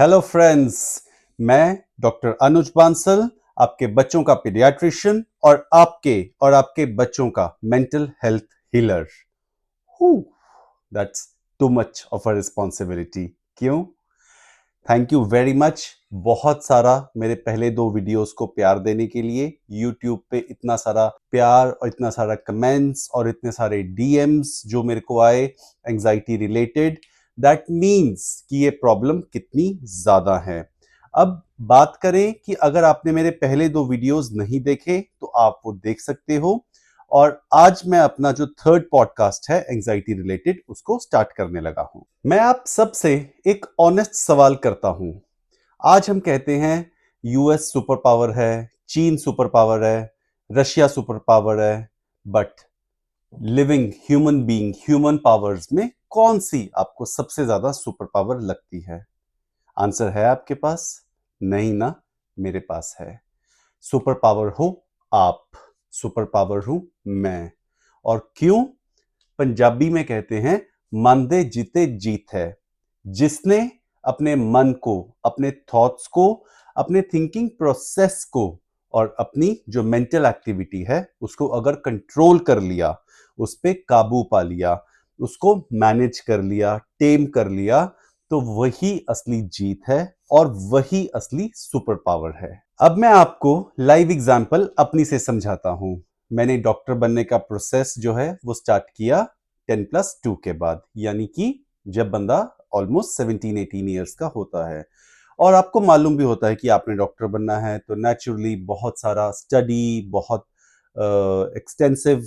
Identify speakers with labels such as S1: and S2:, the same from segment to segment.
S1: Hello friends, मैं doctor Anuj Bansal, आपके बच्चों का पीडियाट्रिशियन और आपके बच्चों का mental health healer. That's too much of a responsibility. क्यों? Thank you very much. बहुत सारा मेरे पहले 2 वीडियोस को प्यार देने के लिए। यूट्यूब पे इतना सारा प्यार और इतना सारा कमेंट्स और इतने सारे डीएम्स जो मेरे को आए एंजाइटी रिलेटेड, दैट मीन्स कि ये प्रॉब्लम कितनी ज्यादा है। अब बात करें कि अगर आपने मेरे पहले 2 वीडियोस नहीं देखे तो आप वो देख सकते हो। और आज मैं अपना जो थर्ड पॉडकास्ट है एंजाइटी रिलेटेड उसको स्टार्ट करने लगा हूं। मैं आप सबसे एक ऑनेस्ट सवाल करता हूं। आज हम कहते हैं यूएस सुपर पावर है, चीन सुपर पावर है, रशिया सुपर पावर है, but living human being, human powers में कौन सी आपको सबसे ज्यादा सुपर पावर लगती है? आंसर है आपके पास? नहीं ना, मेरे पास है। सुपर पावर हो आप, सुपर पावर हूं मैं। और क्यों? पंजाबी में कहते हैं मंदे जीते जीत है। जिसने अपने मन को, अपने थॉट्स को, अपने थिंकिंग प्रोसेस को और अपनी जो मेंटल एक्टिविटी है उसको अगर कंट्रोल कर लिया, उस पे काबू पा लिया, उसको मैनेज कर लिया, टेम कर लिया, तो वही असली जीत है और वही असली सुपर पावर है। अब मैं आपको लाइव एग्जांपल अपनी से समझाता हूं। मैंने डॉक्टर बनने का प्रोसेस जो है वो स्टार्ट किया 10+2 के बाद, यानी कि जब बंदा ऑलमोस्ट 17-18 ईयर्स का होता है। और आपको मालूम भी होता है कि आपने डॉक्टर बनना है तो नेचुरली बहुत सारा स्टडी, बहुत एक्सटेंसिव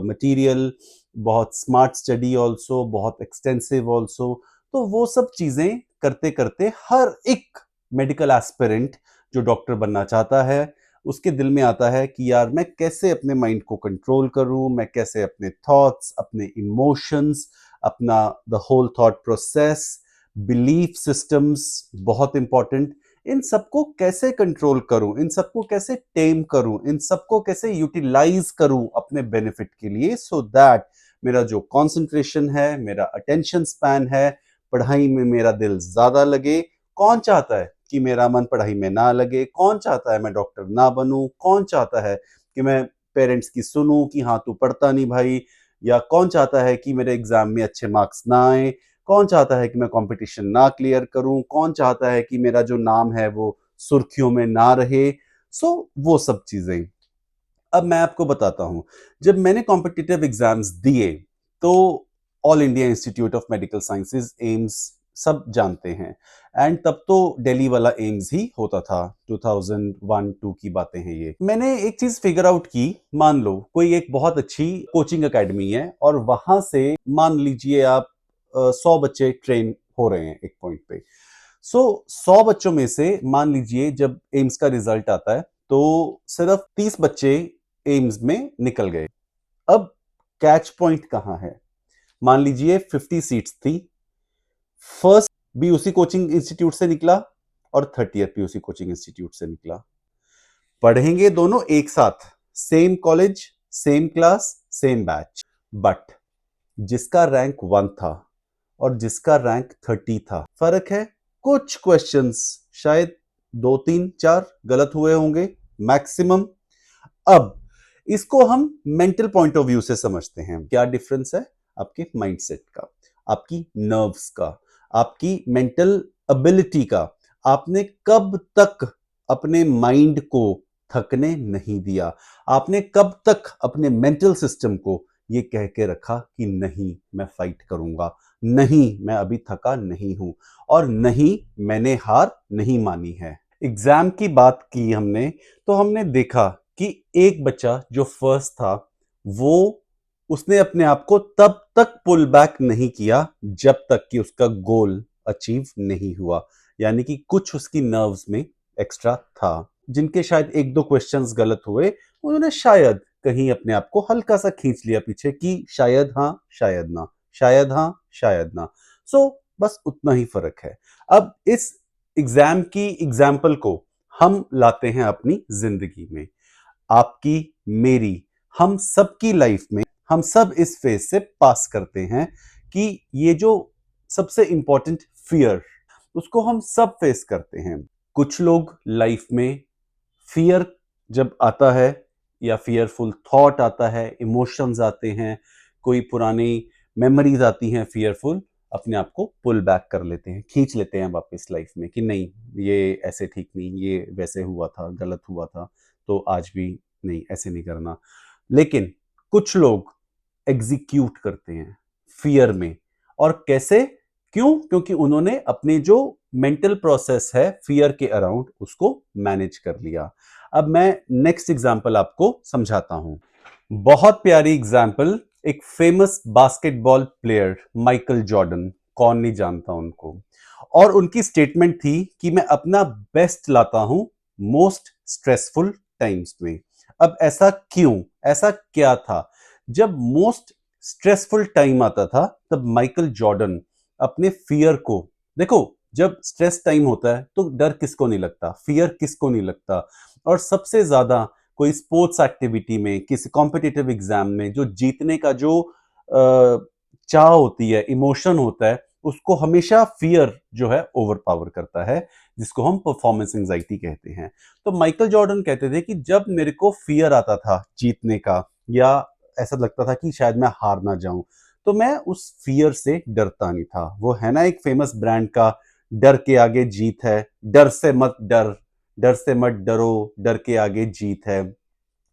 S1: मटेरियल, बहुत स्मार्ट स्टडी ऑल्सो, बहुत एक्सटेंसिव ऑल्सो। तो वो सब चीजें करते करते हर एक मेडिकल एस्पिरेंट जो डॉक्टर बनना चाहता है उसके दिल में आता है कि यार मैं कैसे अपने माइंड को कंट्रोल करूं, मैं कैसे अपने थॉट्स, अपने इमोशंस, अपना the whole thought process, belief systems बहुत इंपॉर्टेंट, इन सबको कैसे कंट्रोल करूं, इन सबको कैसे टेम करूं, इन सबको कैसे यूटिलाइज करूं अपने बेनिफिट के लिए, सो दैट मेरा जो कंसंट्रेशन है, मेरा अटेंशन स्पैन है, पढ़ाई में मेरा दिल ज्यादा लगे। कौन चाहता है कि मेरा मन पढ़ाई में ना लगे? कौन चाहता है मैं डॉक्टर ना बनूं? कौन चाहता है कि मैं पेरेंट्स की सुनूं कि हाँ तू पढ़ता नहीं भाई? या कौन चाहता है कि मेरे एग्जाम में अच्छे मार्क्स ना आए? कौन चाहता है कि मैं कंपटीशन ना क्लियर करूं? कौन चाहता है कि मेरा जो नाम है वो सुर्खियों में ना रहे? वो सब चीजें। अब मैं आपको बताता हूं, जब मैंने कॉम्पिटिटिव एग्जाम्स दिए तो all India institute of medical sciences, AIIMS, सब जानते हैं। एंड तब तो दिल्ली वाला एम्स ही होता था। 2001-2 की बातें हैं ये। मैंने एक चीज फिगर आउट की। मान लो कोई एक बहुत अच्छी कोचिंग एकेडमी है और वहां से मान लीजिए आप 100 बच्चे ट्रेन हो रहे हैं एक पॉइंट पे। 100 बच्चों में से मान लीजिए जब एम्स का रिजल्ट आता है तो सिर्फ 30 बच्चे एम्स में निकल गए। अब कैच पॉइंट कहां है? मान लीजिए 50 सीट्स थी, फर्स्ट भी उसी कोचिंग इंस्टीट्यूट से निकला और 30th भी उसी कोचिंग इंस्टीट्यूट से निकला। पढ़ेंगे दोनों एक साथ, same college, same class, same batch, but जिसका रैंक 1 था और जिसका रैंक 30 था, फर्क है। कुछ क्वेश्चंस शायद 2-3-4 गलत हुए होंगे मैक्सिमम। अब इसको हम मेंटल पॉइंट ऑफ व्यू से समझते हैं। क्या डिफरेंस है? आपके माइंडसेट का, आपकी नर्व्स का, आपकी मेंटल एबिलिटी का। आपने कब तक अपने माइंड को थकने नहीं दिया? आपने कब तक अपने मेंटल सिस्टम को ये कह के रखा कि नहीं मैं फाइट करूंगा, नहीं मैं अभी थका नहीं हूं, और नहीं मैंने हार नहीं मानी है। एग्जाम की बात की हमने तो हमने देखा कि एक बच्चा जो फर्स्ट था वो उसने अपने आप को तब तक पुल बैक नहीं किया जब तक कि उसका गोल अचीव नहीं हुआ। यानी कि कुछ उसकी नर्व्स में एक्स्ट्रा था। जिनके शायद 1-2 क्वेश्चंस गलत हुए, उन्होंने शायद कहीं अपने आप को हल्का सा खींच लिया पीछे कि शायद हाँ शायद ना, शायद हाँ शायद ना। बस उतना ही फर्क है। अब इस एग्जाम की एग्जाम्पल को हम लाते हैं अपनी जिंदगी में। आपकी, मेरी, हम सबकी लाइफ में हम सब इस फेज से पास करते हैं कि ये जो सबसे इंपॉर्टेंट फियर, उसको हम सब फेस करते हैं। कुछ लोग लाइफ में फियर जब आता है या फियरफुल थॉट आता है, इमोशंस आते हैं, कोई पुरानी मेमोरीज आती हैं फियरफुल, अपने आप को पुल बैक कर लेते हैं, खींच लेते हैं वापस लाइफ में कि नहीं, ये ऐसे ठीक नहीं, ये वैसे हुआ था, गलत हुआ था, तो आज भी नहीं, ऐसे नहीं करना। लेकिन कुछ लोग एग्जीक्यूट करते हैं फियर में। और कैसे? क्यों? क्योंकि उन्होंने अपने जो मेंटल प्रोसेस है फियर के अराउंड उसको मैनेज कर लिया। अब मैं नेक्स्ट एग्जांपल आपको समझाता हूं। बहुत प्यारी एग्जांपल, एक famous basketball player Michael Jordan, कौन नहीं जानता उनको। और उनकी स्टेटमेंट थी कि मैं अपना बेस्ट लाता हूं मोस्ट स्ट्रेसफुल टाइम्स में। अब ऐसा क्यों? ऐसा क्या था? जब मोस्ट स्ट्रेसफुल टाइम आता था तब माइकल जॉर्डन अपने फियर को, देखो जब स्ट्रेस टाइम होता है तो डर किसको नहीं लगता, फियर किसको नहीं लगता। और सबसे ज्यादा कोई स्पोर्ट्स एक्टिविटी में, किसी कॉम्पिटिटिव एग्जाम में जो जीतने का जो चाह होती है, इमोशन होता है, उसको हमेशा फियर जो है ओवर पावर करता है, जिसको हम परफॉर्मेंस एंजाइटी कहते हैं। तो माइकल जॉर्डन कहते थे कि जब मेरे को फियर आता था जीतने का, या ऐसा लगता था कि शायद मैं हार ना जाऊं, तो मैं उस फियर से डरता नहीं था। वो है ना एक फेमस ब्रांड का, डर के आगे जीत है, डर से मत डर, डर से मत डरो, डर के आगे जीत है।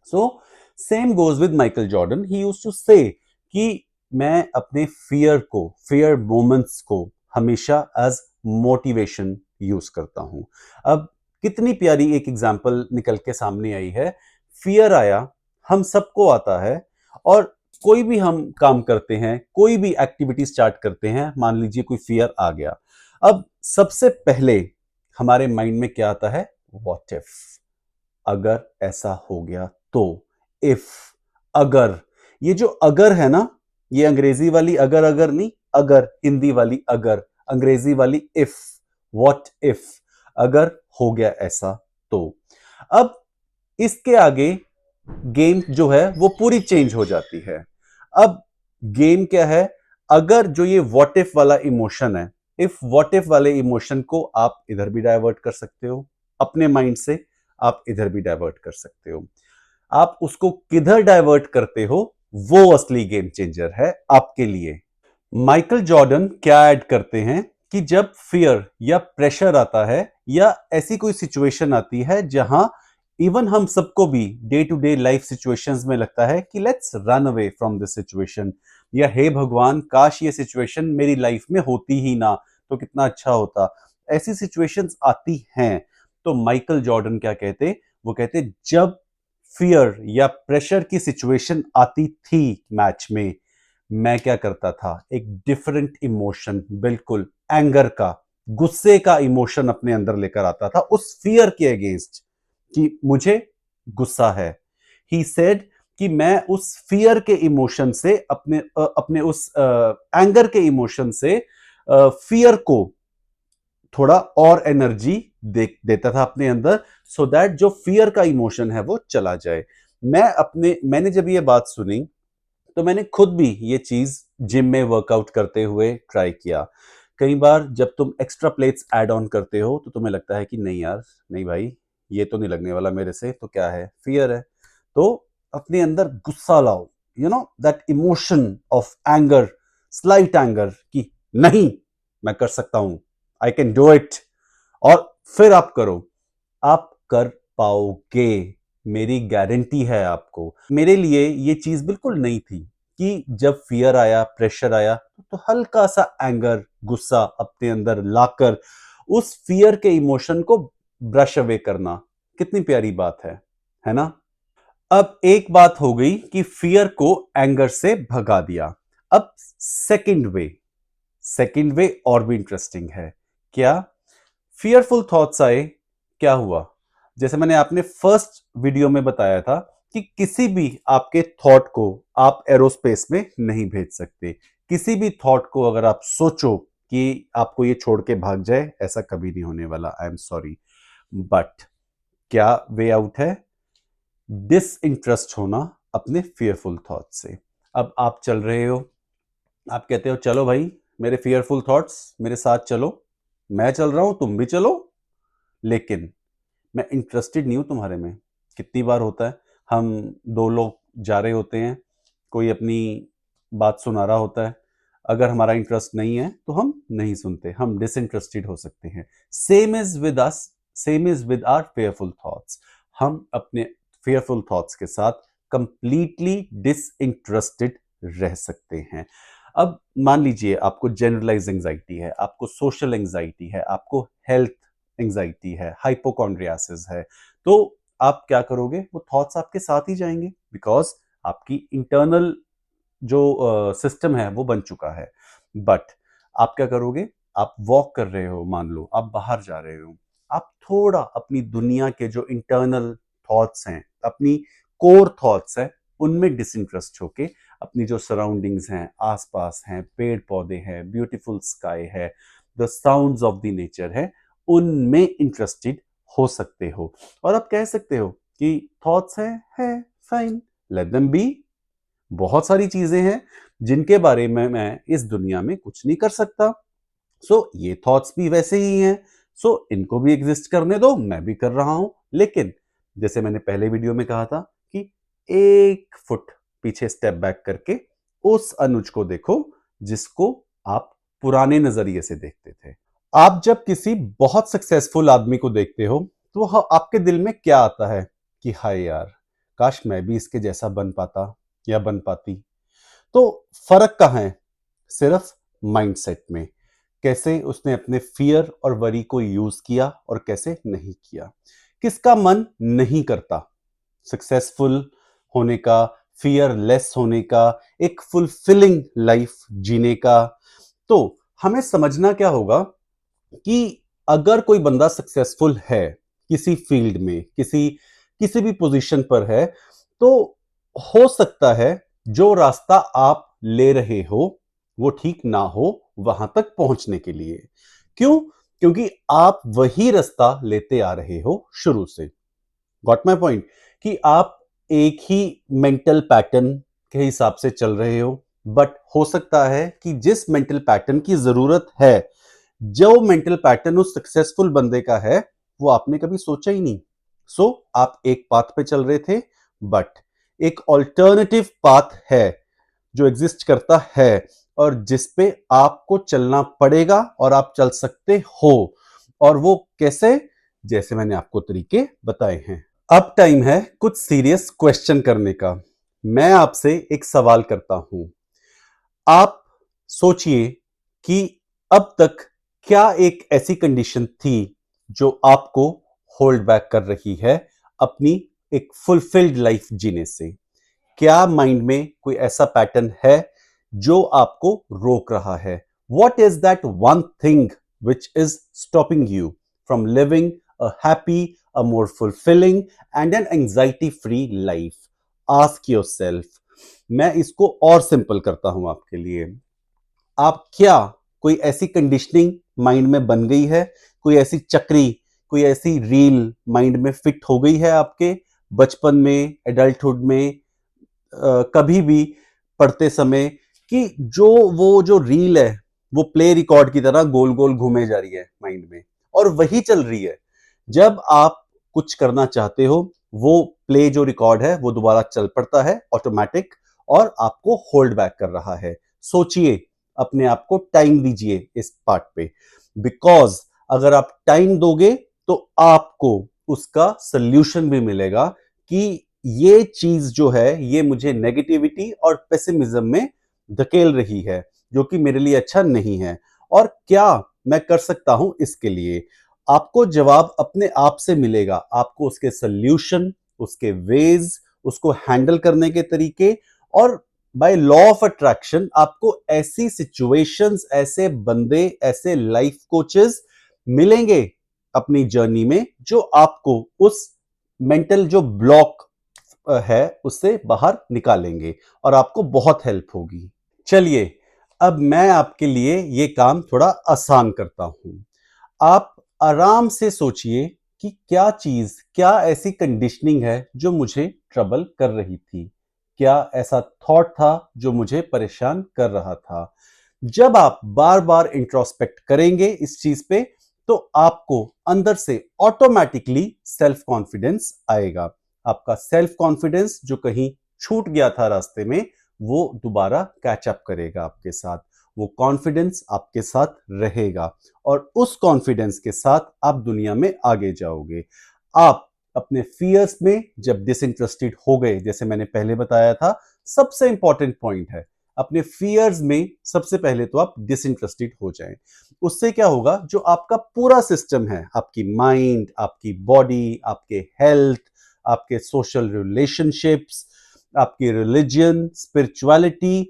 S1: So same goes with Michael Jordan, he used to say कि मैं अपने फियर को, फियर मोमेंट्स को हमेशा एज मोटिवेशन यूज करता हूं। अब कितनी प्यारी एक एग्जांपल निकल के सामने आई है। फियर आया, हम सबको आता है, और कोई भी हम काम करते हैं, कोई भी एक्टिविटी स्टार्ट करते हैं, मान लीजिए कोई फियर आ गया। अब सबसे पहले हमारे माइंड में क्या आता है? व्हाट इफ, अगर ऐसा हो गया तो, इफ, अगर। ये जो अगर है ना, ये अंग्रेजी वाली अगर, अगर नहीं, अगर, हिंदी वाली अगर, अंग्रेजी वाली इफ, व्हाट इफ, अगर हो गया ऐसा तो। अब इसके आगे गेम जो है वो पूरी चेंज हो जाती है। अब गेम क्या है? अगर जो ये व्हाट इफ वाला इमोशन है, इफ व्हाट इफ वाले इमोशन को आप इधर भी डाइवर्ट कर सकते हो अपने माइंड से, आप इधर भी डाइवर्ट कर सकते हो। आप उसको किधर डाइवर्ट करते हो, वो असली गेम चेंजर है आपके लिए। माइकल जॉर्डन क्या ऐड करते हैं कि जब फियर या प्रेशर आता है, या ऐसी कोई सिचुएशन आती है जहां इवन हम सबको भी day to day life situations में लगता है कि let's run away from this situation, या हे भगवान काश ये सिचुएशन मेरी लाइफ में होती ही ना तो कितना अच्छा होता, ऐसी सिचुएशंस आती हैं। तो माइकल जॉर्डन क्या कहते? वो कहते जब फियर या प्रेशर की सिचुएशन आती थी मैच में, मैं क्या करता था, एक डिफरेंट इमोशन, बिल्कुल एंगर का, गुस्से का इमोशन अपने अंदर लेकर आता था उस फियर के अगेंस्ट, कि मुझे गुस्सा है। ही सेड कि मैं उस फियर के इमोशन से, अपने उस एंगर के इमोशन से फियर को थोड़ा और एनर्जी देता था अपने अंदर, सो दैट जो फियर का इमोशन है वो चला जाए। मैंने जब ये बात सुनी तो मैंने खुद भी ये चीज जिम में वर्कआउट करते हुए ट्राई किया। कई बार जब तुम एक्स्ट्रा प्लेट्स ऐड ऑन करते हो तो तुम्हें लगता है कि नहीं यार, नहीं भाई, ये तो नहीं लगने वाला मेरे से, तो क्या है, फियर है। तो अपने अंदर गुस्सा लाओ, you know that emotion of anger, slight anger, कि नहीं, मैं कर सकता हूं, आई कैन डू इट। और फिर आप करो, आप कर पाओगे, मेरी गारंटी है आपको। मेरे लिए ये चीज बिल्कुल नई थी कि जब फियर आया, प्रेशर आया, तो हल्का सा एंगर, गुस्सा अपने अंदर लाकर उस फियर के इमोशन को ब्रश अवे करना, कितनी प्यारी बात है ना? अब एक बात हो गई कि फियर को एंगर से भगा दिया। अब सेकंड वे और भी इंटरेस्टिंग है। क्या? फियरफुल थॉट्स आए, क्या हुआ? जैसे मैंने आपने फर्स्ट वीडियो में बताया था कि किसी भी आपके थॉट को आप एरोस्पेस में नहीं भेज सकते। किसी भी थॉट को अगर आप सोचो कि आपको ये छोड़ के भाग जाए, ऐसा कभी नहीं होने वाला, आई एम सॉरी। बट क्या वे आउट है? डिसइंटरेस्ट होना अपने फियरफुल थॉट से। अब आप चल रहे हो, आप कहते हो चलो भाई, मेरे फियरफुल थॉट्स मेरे साथ चलो, मैं चल रहा हूं, तुम भी चलो, लेकिन मैं इंटरेस्टेड नहीं हूं तुम्हारे में। कितनी बार होता है, हम दो लोग जा रहे होते हैं, कोई अपनी बात सुना रहा होता है, अगर हमारा इंटरेस्ट नहीं है तो हम नहीं सुनते, हम डिसइंटरेस्टेड हो सकते हैं। Same is with us, same is with our fearful thoughts. हम अपने फेयरफुल थॉट्स के साथ कंप्लीटली डिसइंटरेस्टेड रह सकते हैं। अब मान लीजिए आपको जनरलाइज एंजाइटी है, आपको सोशल एंजाइटी है, आपको हेल्थ एंजाइटी है, हाइपोकॉन्ड्रियासिस है, तो आप क्या करोगे? वो थॉट्स आपके साथ ही जाएंगे, बिकॉज आपकी इंटरनल जो सिस्टम है वो बन चुका है। बट आप क्या करोगे? आप वॉक कर रहे हो, मान लो आप बाहर जा रहे हो, आप थोड़ा अपनी दुनिया के जो इंटरनल थॉट्स हैं, अपनी कोर थॉट्स हैं, उनमें डिसइंटरेस्ट होके अपनी जो सराउंडिंग्स हैं, आसपास हैं, पेड़ पौधे हैं, ब्यूटीफुल स्काई है, the sounds of the nature है, उनमें इंटरेस्टेड हो सकते हो। और आप कह सकते हो कि थॉट्स है फाइन, लेट देम बी। बहुत सारी चीजें हैं जिनके बारे में मैं इस दुनिया में कुछ नहीं कर सकता, सो ये थॉट्स भी वैसे ही हैं, सो इनको भी एग्जिस्ट करने दो, मैं भी कर रहा हूं। लेकिन जैसे मैंने पहले वीडियो में कहा था कि एक फुट पीछे स्टेप बैक करके उस अनुज को देखो जिसको आप पुराने नजरिए से देखते थे। आप जब किसी बहुत सक्सेसफुल आदमी को देखते हो तो आपके दिल में क्या आता है कि हाय यार, काश मैं भी इसके जैसा बन पाता या बन पाती। तो फर्क कहां है? सिर्फ माइंडसेट में, कैसे उसने अपने फियर और वरी को यूज किया और कैसे नहीं किया। किसका मन नहीं करता सक्सेसफुल होने का, फियरलेस होने का, एक फुलफिलिंग लाइफ जीने का? तो हमें समझना क्या होगा कि अगर कोई बंदा सक्सेसफुल है किसी फील्ड में, किसी किसी भी पोजीशन पर है, तो हो सकता है जो रास्ता आप ले रहे हो वो ठीक ना हो वहां तक पहुंचने के लिए। क्यों? क्योंकि आप वही रास्ता लेते आ रहे हो शुरू से। Got my point? कि आप एक ही मेंटल पैटर्न के हिसाब से चल रहे हो, बट हो सकता है कि जिस मेंटल पैटर्न की जरूरत है, जो मेंटल पैटर्न उस सक्सेसफुल बंदे का है, वो आपने कभी सोचा ही नहीं। सो आप एक पाथ पे चल रहे थे, बट एक ऑल्टरनेटिव पाथ है जो एग्जिस्ट करता है और जिस पे आपको चलना पड़ेगा और आप चल सकते हो। और वो कैसे? जैसे मैंने आपको तरीके बताए हैं। अब टाइम है कुछ सीरियस क्वेश्चन करने का। मैं आपसे एक सवाल करता हूं, आप सोचिए कि अब तक क्या एक ऐसी कंडीशन थी जो आपको होल्ड बैक कर रही है अपनी एक फुलफिल्ड लाइफ जीने से? क्या माइंड में कोई ऐसा पैटर्न है जो आपको रोक रहा है? What is that one thing which is stopping you from living a happy, a more fulfilling and N anxiety free life? Ask yourself. मैं इसको और सिंपल करता हूं आपके लिए। आप क्या कोई ऐसी कंडीशनिंग माइंड में बन गई है, कोई ऐसी चक्री, कोई ऐसी रील माइंड में फिट हो गई है आपके बचपन में, एडल्टहुड में, कभी भी पढ़ते समय, कि जो वो जो रील है वो प्ले रिकॉर्ड की तरह गोल गोल घूमे जा रही है माइंड में और वही चल रही है। जब आप कुछ करना चाहते हो, वो प्ले जो रिकॉर्ड है वो दोबारा चल पड़ता है ऑटोमेटिक और आपको होल्ड बैक कर रहा है। सोचिए, अपने आप को टाइम दीजिए इस पार्ट पे, बिकॉज अगर आप टाइम दोगे तो आपको उसका सल्यूशन भी मिलेगा कि ये चीज जो है ये मुझे नेगेटिविटी और पेसिमिज्म में धकेल रही है, जो कि मेरे लिए अच्छा नहीं है। और क्या मैं कर सकता हूं इसके लिए? आपको जवाब अपने आप से मिलेगा, आपको उसके सल्यूशन, उसके वेज, उसको हैंडल करने के तरीके, और बाय लॉ ऑफ अट्रैक्शन आपको ऐसी सिचुएशंस, ऐसे बंदे, ऐसे लाइफ कोचेस मिलेंगे अपनी जर्नी में जो आपको उस मेंटल जो ब्लॉक है उससे बाहर निकालेंगे और आपको बहुत हेल्प होगी। चलिए, अब मैं आपके लिए ये काम थोड़ा आसान करता हूं। आप आराम से सोचिए कि क्या चीज, क्या ऐसी कंडीशनिंग है जो मुझे ट्रबल कर रही थी, क्या ऐसा थॉट था जो मुझे परेशान कर रहा था। जब आप बार बार इंट्रोस्पेक्ट करेंगे इस चीज पे, तो आपको अंदर से ऑटोमेटिकली सेल्फ कॉन्फिडेंस आएगा। आपका सेल्फ कॉन्फिडेंस जो कहीं छूट गया था रास्ते में, वो दोबारा कैचअप करेगा आपके साथ। वो कॉन्फिडेंस आपके साथ रहेगा और उस कॉन्फिडेंस के साथ आप दुनिया में आगे जाओगे। आप अपने फियर्स में जब डिसइंटरेस्टेड हो गए, जैसे मैंने पहले बताया था, सबसे इंपॉर्टेंट पॉइंट है, अपने फियर्स में सबसे पहले तो आप डिसइंटरेस्टेड हो जाएं। उससे क्या होगा, जो आपका पूरा सिस्टम है, आपकी माइंड, आपकी बॉडी, आपके हेल्थ, आपके सोशल रिलेशनशिप्स, आपकी रिलीजन, स्पिरिचुअलिटी,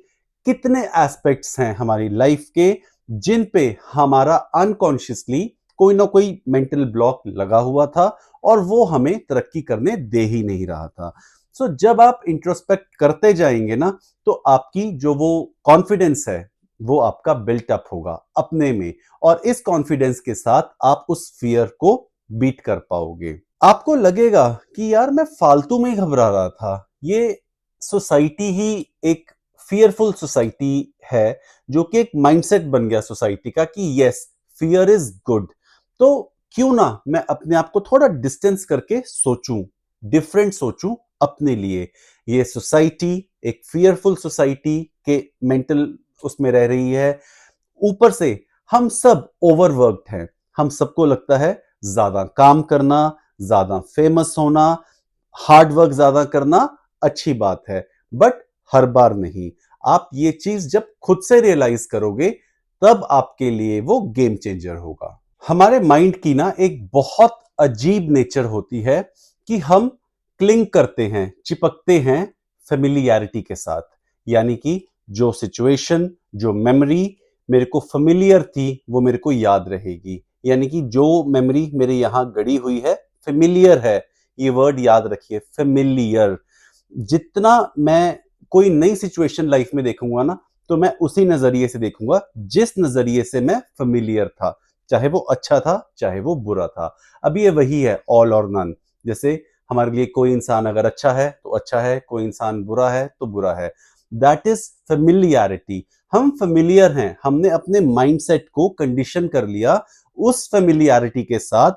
S1: कितने एस्पेक्ट्स हैं हमारी लाइफ के जिन पे हमारा अनकॉन्शियसली कोई ना कोई मेंटल ब्लॉक लगा हुआ था और वो हमें तरक्की करने दे ही नहीं रहा था। सो जब आप इंट्रोस्पेक्ट करते जाएंगे ना, तो आपकी जो वो कॉन्फिडेंस है वो आपका बिल्ट अप होगा अपने में, और इस कॉन्फिडेंस के साथ आप उस फियर को बीट कर पाओगे। आपको लगेगा कि यार मैं फालतू में घबरा रहा था, ये सोसाइटी ही एक फियरफुल सोसाइटी है, जो कि एक माइंडसेट बन गया सोसाइटी का कि यस, फियर इज गुड। तो क्यों ना मैं अपने आप को थोड़ा डिस्टेंस करके सोचूं, डिफरेंट सोचूं अपने लिए। ये सोसाइटी एक फियरफुल सोसाइटी के मेंटल उसमें रह रही है। ऊपर से हम सब ओवरवर्क्ड हैं, हम सबको लगता है ज्यादा काम करना, ज्यादा फेमस होना, हार्ड वर्क ज्यादा करना अच्छी बात है, बट हर बार नहीं। आप ये चीज जब खुद से रियलाइज करोगे, तब आपके लिए वो गेम चेंजर होगा। हमारे माइंड की ना एक बहुत अजीब नेचर होती है कि हम क्लिंग करते हैं, चिपकते हैं फेमिलियरिटी के साथ। यानी कि जो सिचुएशन, जो मेमोरी मेरे को फेमिलियर थी, वो मेरे को याद रहेगी। यानी कि जो मेमोरी मेरे यहां गड़ी हुई है, फेमिलियर है, ये वर्ड याद रखिए, फेमिलियर। जितना मैं कोई नई सिचुएशन लाइफ में देखूंगा ना, तो मैं उसी नजरिए से देखूंगा जिस नजरिए से मैं फेमिलियर था, चाहे वो अच्छा था चाहे वो बुरा था। अब ये वही है, ऑल और नन। जैसे हमारे लिए कोई इंसान अगर अच्छा है तो अच्छा है, कोई इंसान बुरा है तो बुरा है। That is familiarity. हम फेमिलियर हैं, हमने अपने माइंडसेट को कंडीशन कर लिया उस फेमिलियरिटी के साथ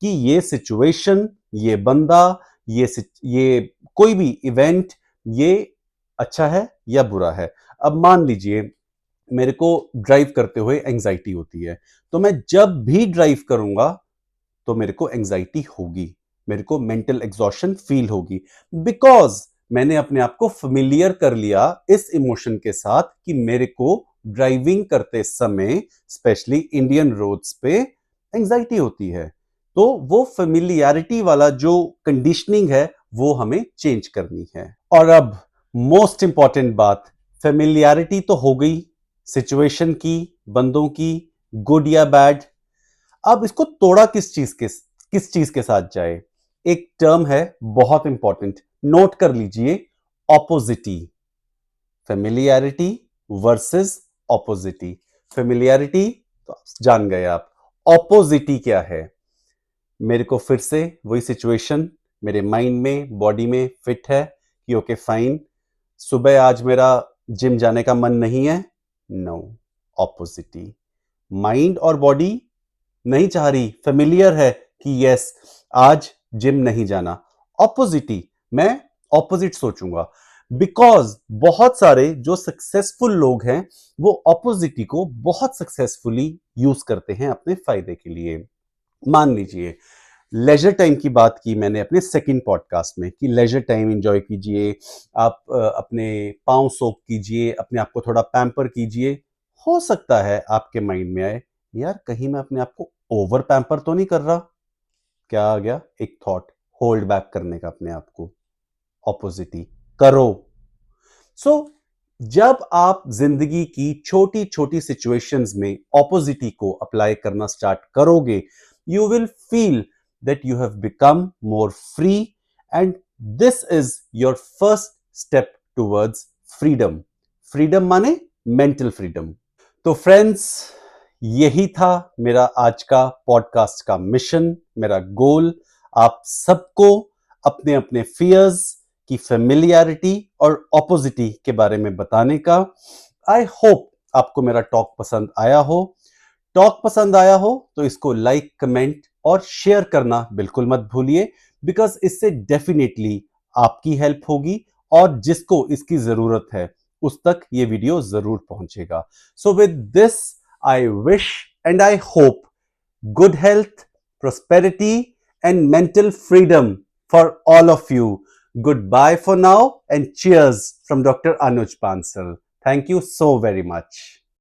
S1: कि ये सिचुएशन, ये बंदा, ये कोई भी इवेंट, ये अच्छा है या बुरा है। अब मान लीजिए मेरे को ड्राइव करते हुए एंजाइटी होती है, तो मैं जब भी ड्राइव करूंगा तो मेरे को एंजाइटी होगी, मेरे को मेंटल एग्जॉशन फील होगी, बिकॉज मैंने अपने आप को फेमिलियर कर लिया इस इमोशन के साथ कि मेरे को ड्राइविंग करते समय, स्पेशली इंडियन रोड्स पे, एंजाइटी होती है। तो वो फेमिलियरिटी वाला जो कंडीशनिंग है, वो हमें चेंज करनी है। और अब मोस्ट इंपॉर्टेंट बात, फेमिलियरिटी तो हो गई सिचुएशन की, बंदों की, गुड या बैड। अब इसको तोड़ा किस चीज के साथ जाए। एक टर्म है बहुत इंपॉर्टेंट, नोट कर लीजिए, ऑपोजिटी। फेमिलियरिटी वर्सेस ऑपोजिटी। फेमिलियरिटी तो जान गए आप, ऑपोजिटी क्या है। मेरे को फिर से वही सिचुएशन मेरे माइंड में, बॉडी में फिट है कि ओके फाइन, सुबह आज मेरा जिम जाने का मन नहीं है, नो, ऑपोजिटी। माइंड और बॉडी नहीं चाह रही, फेमिलियर है कि यस आज जिम नहीं जाना, ऑपोजिटी, मैं ऑपोजिट सोचूंगा। बिकॉज बहुत सारे जो सक्सेसफुल लोग हैं, वो ऑपोजिटी को बहुत सक्सेसफुली यूज करते हैं अपने फायदे के लिए। मान लीजिए लेजर टाइम की बात की मैंने अपने सेकंड पॉडकास्ट में कि लेजर टाइम एंजॉय कीजिए, आप अपने पांव सोक कीजिए, अपने आप को थोड़ा पैम्पर कीजिए। हो सकता है आपके माइंड में आए, यार कहीं मैं अपने आप को ओवर पैम्पर तो नहीं कर रहा। क्या आ गया, एक थॉट, होल्ड बैक करने का अपने आप को। ऑपोजिटी करो। सो जब आप जिंदगी की छोटी छोटी सिचुएशंस में ऑपोजिटी को अप्लाई करना स्टार्ट करोगे, you will feel that you have become more free, and this is your first step towards freedom. Freedom माने मेंटल फ्रीडम। तो फ्रेंड्स, यही था मेरा आज का पॉडकास्ट का मिशन, मेरा गोल, आप सबको अपने अपने फियर्स की फेमिलियरिटी और ऑपोजिटी के बारे में बताने का। आई होप आपको मेरा टॉक पसंद आया हो। टॉक पसंद आया हो तो इसको लाइक, कमेंट और शेयर करना बिल्कुल मत भूलिए, बिकॉज इससे डेफिनेटली आपकी हेल्प होगी और जिसको इसकी जरूरत है उस तक ये वीडियो जरूर पहुंचेगा. So with this I wish and I hope good health, prosperity, and mental freedom for all of you. Goodbye for now and cheers from Dr. Anuj Bansal. Thank you so very much.